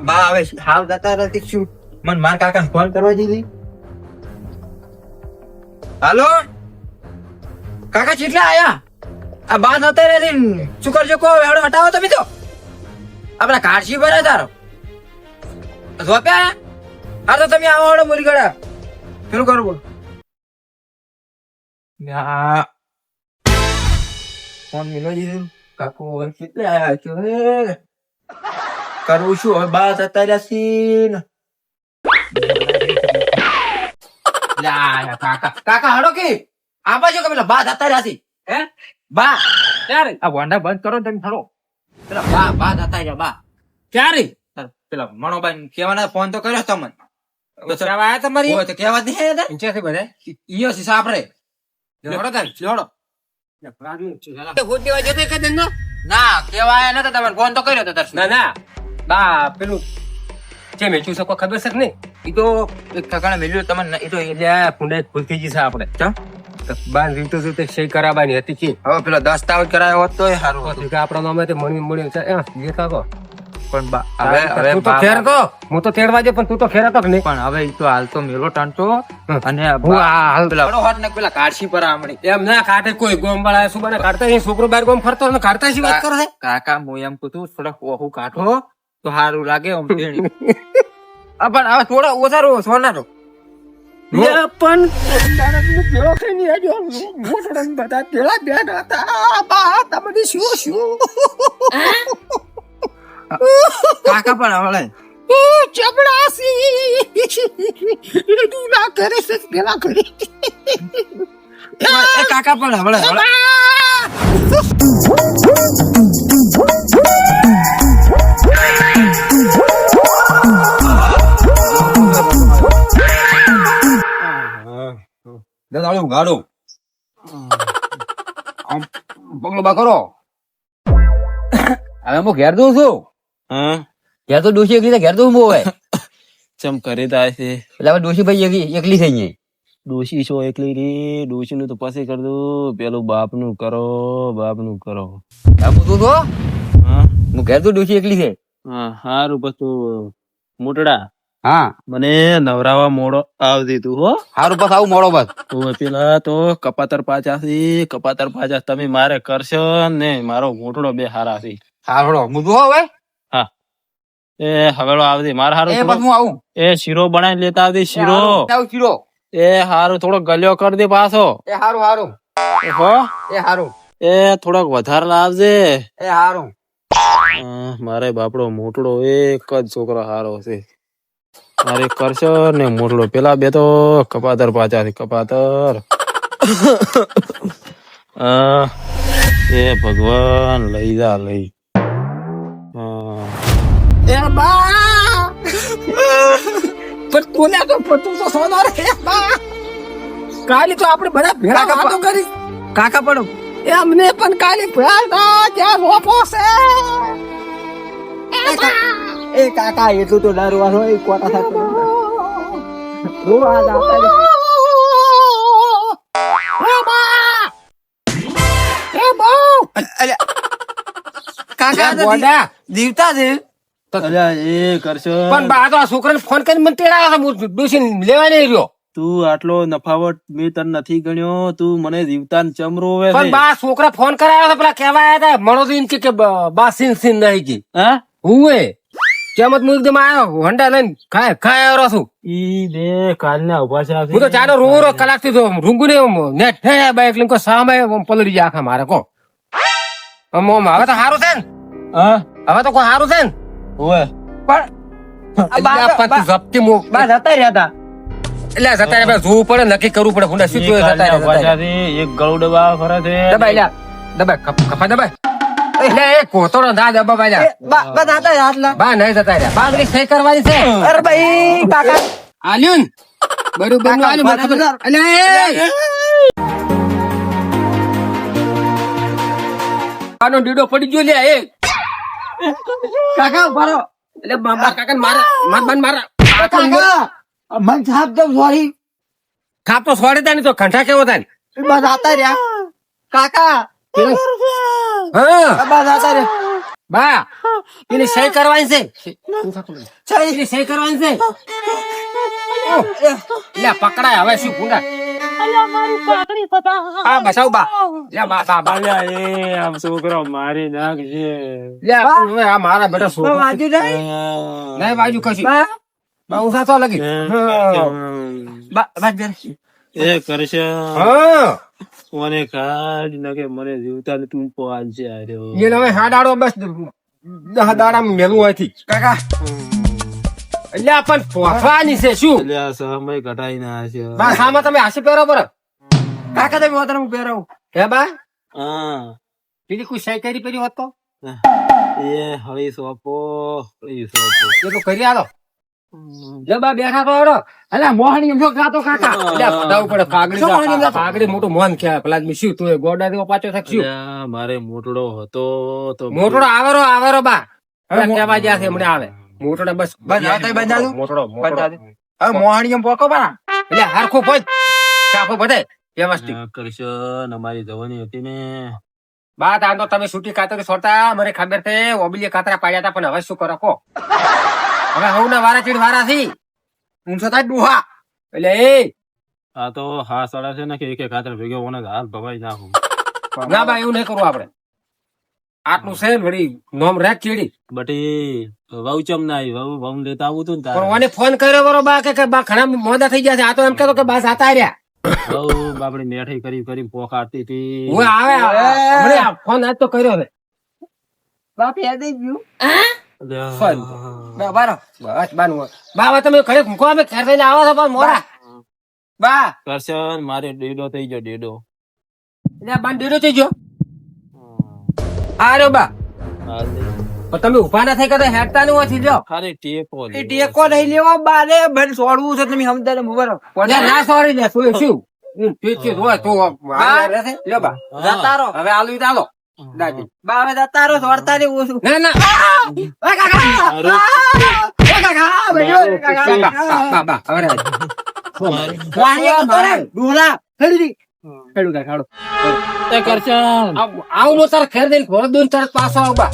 બા આવે હાલ જતા નથી શું મને માર કાકા ફોન કરવા દીધી. હાલો કાકા કેટલા આયા? આ બા જતા નથી શું કરજો કો એવડો હટાવો તમે તો આપડા કારસી ભરાય તારો જોપ્યા. હા તો તમે આવો હડો મુરી ગળા પેલું કરો બોલ. ફોન મિલો દીધું કાકુ કેટલે આયા છો હે કરવું શું હવે બા જતા રહ્યા ને. કાકા કાકા હડો કે આવા જો કે પેલા બા જતા રહ્યા હે બા ક્યારે આ વાંડા બંધ કરો તમે હડો પેલા બા બા જતા રહ્યા બા ક્યારે પેલા મણોબાઈ કેવાના ફોન તો કર્યો તમને આયા તમારી તો કેવા દે ક્યાંથી બધે ઈયો છે સાપરે હડો તાર હડો ના કેવાય નતા તમારે ફોન તો કર્યો તો ના ના બા પેલું જે મેચ્યું શકો ખબર છે કે નહીં એ તો એક કાકાને મેલ્યું તમને એ તો એટલે ફૂંડે ભૂલ થઈ ગઈ છે આપણે બાર રીતો રીતે સહી કરાવવાની હતી કે હવે પેલો દસ્તાવેજ કરાયો હોત તો સારું હતું આપણા નામે તે મળી છે એ કાકો પણ હવે હવે તું તો ખેર તો હું તો તેડવા દે પણ તું તો ખેર હતો કે નહીં પણ હવે એ તો હાલ તો મેલો ટાંટો અને હું હાલ પેલા હોટ ને પેલા કાઢસી પર આમણી એમ ના કાઢે કોઈ ગોમ વાળા શું બને કાઢતા એ છોકરો બાર ગોમ ફરતો ને કાઢતા શી વાત કરે કાકા હું એમ કહું તું થોડા ઓહું કાઢો તો સારું લાગે આમ પણ હવે થોડા ઓછા સોનારો પણ પેલો ખાઈને આજો મોટો બધા પેલા બેઠા હતા બા તમને શું શું કાકા પણ હવળે ચપડાસી તું ના કરે છે પેલા કરે એ કાકા પણ હવળે દાદા ગાડો આમ પગલો બા કરો હવે હું ઘેર દઉં છું. હા ઘેર તો ડોશી એકલી ઘેર દઉં હોય ચમ કરે થાય છે એટલે હવે ડોશી ભાઈ એકલી થઈ ગઈ ડોશી છો એકલી રી ડોશી નું તો પછી કરી દઉં પેલું બાપ નું કરો તું તો હા હું ઘેર તો ડોશી એકલી છે. હા હારું પછી મોટડા હા મને નવરાવા મોડો આવતી તું હો હારું બસ આવું મોડો બસ તો પેલા તો કપાતર પાચા તમે મારે કરશો ને મારો મોટડો બે હારા છે હારો હું તો હવે હા એ હવેળો આવતી મારે હારું એ બસ હું આવું એ શીરો બનાવી લેતા આવતી શીરો એ હારું થોડો ગલ્યો કરી દે પાછો એ હારું હો એ હારું એ થોડોક વધારે લાવજે એ હારું મારે બાપડો મોટડો એક જ છોકરો હારો છે મારે કરશો ને મોટલો પેલા બે તો કપાતર પાછા છે કપાતર એ ભગવાન લઈ જા લઈ એ બા પણ તું તો સોનો રે બા કાલે તો આપણે બધા ભેળા વાતો કરી કાકા પણ એમને પણ કાલે ભેળા ક્યાં રોપો છે એ કાકા એટલું તો ડરવા હોય કોટા સાથે રોવા જાતા કાકા બોડા જીવતા છે એ કરશો પણ બા તો આ છોકરાને ફોન કરીને મને તેડાવા ડોસી લેવા નહીં રહ્યો તું આટલો નફાવટ મેં તને નથી ગણ્યો તું મને જીવતા ચમરો પણ બા છોકરા ફોન કરાયા પેલા કેવા આવ્યા હતા મણોદીન કે બા સીન નહીં કે હા હું કેમ હું એકદમ આવ્યો હોન્ડા લઈને ખાય છું ઈ બે કાલના ઉભા છે હું તો ચાલો રો કલાક થી રૂંગુ ને નેટ બાઈક લઈને સામે પલળી જાય આખા મારે કો હવે તો સારું છે ને હા હવે તો કોઈ સારું છે ને ઓય પણ જપ્તી બા જતા રહ્યા હતા એટલે જતા રહ્યા જોવું પડે નક્કી કરવું પડે હું શું જતા એક ગળું દબા ફરે છે દબાઈ કપા દબાઈ એટલે એ કોતરો ના દબાઈ બા જતા રહ્યા બા નહીં જતા રહ્યા બા બધી સહી કરવાની છે અરે ભાઈ કાકા આલ્યુન બરોબર નું આલ્યું આનો ડીડો પડી ગયો લે એ કાકા ઉભારો એટલે બાબા કાકા મારા મન છાપ દો સોરી ખાપ તો સોરી તા ની તો ઘંટા કેવો થાય બસ આતા રહ્યા કાકા હા બસ આતા રહ્યા બા પેલી સહી કરવાની છે પેલી સહી કરવાની છે લે પકડાય હવે શું ગુંડા હા બસાવ બા લે બા બા અલ્યા એ આમ છોકરો મારી નાખશે. લે હવે આ મારા બેટા છોકરો વાજુ જાય નહીં વાજુ કશું બા હું સાચો લગી બા બા બેન એ કરશે હા કોને કાઢ નાખે મને જીવતા ને તું પહોંચ છે આર્યો. એ હવે હાડાડો બસ 10 દાડા મેલું હોય થી કાકા એટલે આપણ પોફવાની છે શું એટલે આ સમય ઘટાઈ ના છે. બા સામા તમે હાસી પહેરો પર કાકા તમે હોતર હું પહેરાવું હે બા હા પેલી કોઈ સહી કરી પેલી હોત તો એ હળી સોપો હળી એ તો કરી આલો લે બા બેઠા તો આવડો અલ્યા મોહણી જો ગાતો કાકા અલ્યા પડાવ પડે કાગડી મોટું મોહન કે પેલા આદમી શું તું ગોડા દેવો પાછો થક્યું અલ્યા, મારે મોટડો હતો તો મોટો આવેરો બા હવે કેવા જ્યાં છે હમણે આવે મોટો બસ મોટો હવે મોહણી પોકો બા એટલે હરખું પહોંચ ચાપો બધે વ્યવસ્થિત કરશન અમારી જવાની હતી ને બાત આ તો તમે છૂટી કાતર છોડતા મને ખબર છે ઓબલીએ કાતરા પાડ્યા હતા પણ હવે શું કરો કો હવે હવના વારા ચીડ વારા થી ઊંચો થાય ડુહા એટલે એ આ તો હા સડા છે ને કે એક ખાતર ભેગો હોને હાલ ભવાઈ નાખું. ના બા એવું નહીં કરવું આપડે આટલું છે ને વળી નોમ રાખ ચીડી બટી વહુ ચમ ના આવી વહુ વહુ લેતા આવું તું ને પણ તારે મને ફોન કર્યો બરો બા કે બા ઘણા મોડા થઈ ગયા છે આ તો એમ કહેતો કે બા જાતા રહ્યા વહુ બાપડી મેઠી કરી પોકાડતી હતી. હું આવે હમણાં ફોન આજ તો કર્યો હવે બાપ યાદ આવી ગયું ફોન બા બારો બસ બાનું બા હવે તમે ઘરે મૂકો અમે ઘર થઈને આવો છો પણ મોડા બા કરશન મારે ડેડો થઈ ગયો ડેડો. એટલે બાન ડેરો થઈ ગયો આર્યો બા હાલ દે. પણ તમે ઉભા ના થઈ કદાચ હેડતા નું હોય જો ખાલી ટેકો લે. ટેકો નહીં લેવો બારે ભણ છોડવું છે તમે સમજાને મુબર ના સોરી લે શું શું ઠીક હોય તો લે બા જતારો હવે આલુ ચાલો દાદી બા હવે જતારો છોડતા ને ઓછું ના ના એ કાકા એ કાકા બેજો કાકા બા હવે વાણિયા મારે ડોલા હેડી હેડું કા ખાડો એ કરશન આવ નો તાર ખેર દઈને ઘોર દોન તાર પાછો આવ બા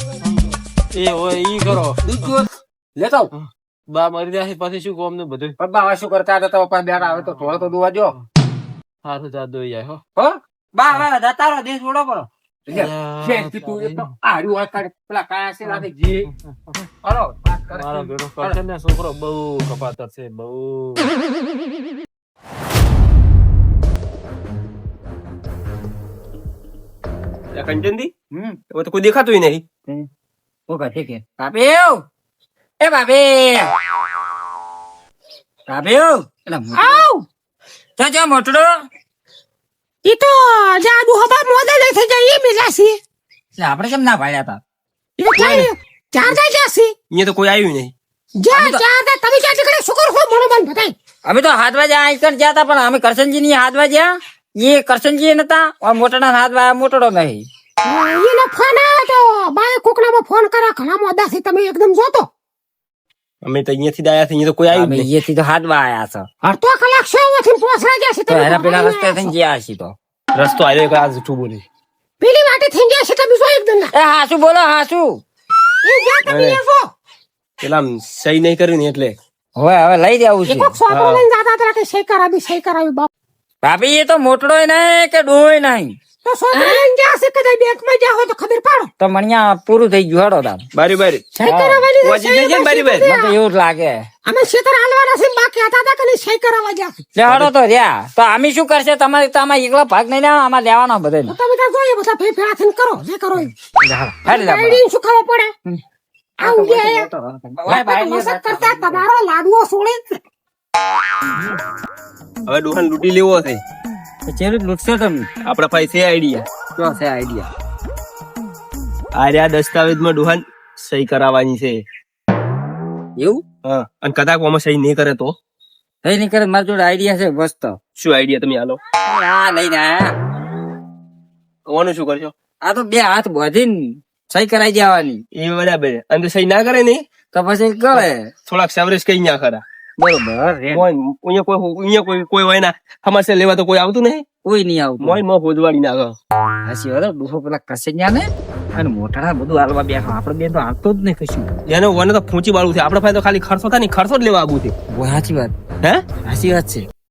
એ હોય ઈ કરો દૂધ લેતા આવ બા મરી જાય પછી શું કોમ ને બધું પપ્પા હવે શું કરતા હતા તો પપ્પા બેઠા હવે તો થોડો તો દુવા જો હારું જા દોઈ જાય હો. હો બા હવે જતારો દેશ છોડો કરો તું એક તો આર્યું હોય કાઢે પેલા કાયા છે લાગે જી હલો વાત કરે મારો બેટો કરશન ને છોકરો બહુ કપાતર છે બહુ. કંચનદી હવે તો કોઈ દેખાતું નહીં ઓકે ઠીક છે બાબે એ બાબે બાબે આવ ચાચા મોટડો ઈ તો જાદુ હવા મોદા લઈ થઈ જાય એ મિલાસી એટલે આપણે કેમ ના પાડ્યા હતા ઈ કઈ ચારદા જાસી અહીંયા તો કોઈ આવ્યું નહીં જા ચારદા તમે ક્યાં નીકળે શુકર હો મને મન બતાઈ અમે તો હાથવા જ્યાં આઈકર ગયા હતા પણ અમે કરશનજી ની હાથવા જ્યાં એ કરશનજી નતા મોટાના હાથવા મોટો નહીં એને ફોન આવ્યો તો બાય કોકનામાં ફોન કરા ઘણા મોદા છે તમે એકદમ જોતો અમે તો અહીંયાથી દાયા થી તો કોઈ આવ્યું અમે નહીં અહીંયાથી તો હાથવા આયા છે અડધો કલાક છે ઓથી પોસરા ગયા છે તો એના પેલા રસ્તે થઈને ગયા હશી તો રસ્તો આવ્યો કે આ જૂઠું બોલી પેલી વાટે થઈ ગયા છે તમે જો એકદમ ના એ હાસુ બોલો હાસુ એ જા તમે એ જો પેલા સહી નહીં કર્યું ને એટલે હવે હવે લઈ જવું છે કોક સોપો લઈને જાતા હતા કે સહી કરાવી બાપ ભાભી એ તો મોટડોય નહીં કે ડોય નહીં તો સોપો લઈને જા છે કદાચ બેંકમાં જા હોય તો ખબર પાડો તો મણિયા પૂરું થઈ ગયું હેડો તાર બારી બારી સહી કરાવવાની છે, વાજી સહી જશે ને બારી બારી? મને તો એવું જ લાગે અમે ક્ષેત્ર હાલવાના છે બાકી હતા તા કે સહી કરાવવા જા લે હેડો તો રહ્યા તો અમે શું કરશે તમારે તો આમાં એકલા ભાગ નહીં લેવાનો આમાં લેવાનો બધે તો તમે ત્યાં જોઈએ બધા ફેર ફેર હાથીને કરો જે કરો એ હેડ લે આઈડીને શું ખબર પડે આવું જે મસક કરતા તમારો લાડવો સોળે હવે દુકાન લૂંટી લેવો છે ચેરું લૂટશો તમે આપડા પાસે છે આઈડિયા શું છે આઈડિયા આર્યા દસ્તાવેજમાં દુકાન સહી કરાવવાની છે એવું હા અને કદાચ આમાં સહી નહીં કરે તો થઈ નહીં કરે મારી જોડે આઈડિયા છે મસ્ત શું આઈડિયા તમે હાલો આ લઈને આયા ઓનું શું કરશો આ તો બે હાથ બાંધીને સહી કરાઈ દેવાની એ બરાબર અને તો સહી ના કરે ને તો પછી ગળે થોડાક સેવરેજ કઈ ના ખરા બરોબર અહીંયા કોઈ હોય ના હમાસે લેવા તો કોઈ આવતું નહીં કોઈ નહીં આવતું મોય મો ભોજવાડી ના હસી વાળો ડૂહો પેલા કસે ન્યા ને અને મોટા બધું હાલવા બેઠો આપડે બેન તો હાલતો જ નહીં કશું. એને વને તો ખૂંચી વાળું છે, આપડે પાસે તો ખાલી ખર્ચો થાય ને ખર્ચો જ લેવા આવું છે. સાચી વાત, હે સાચી વાત છે.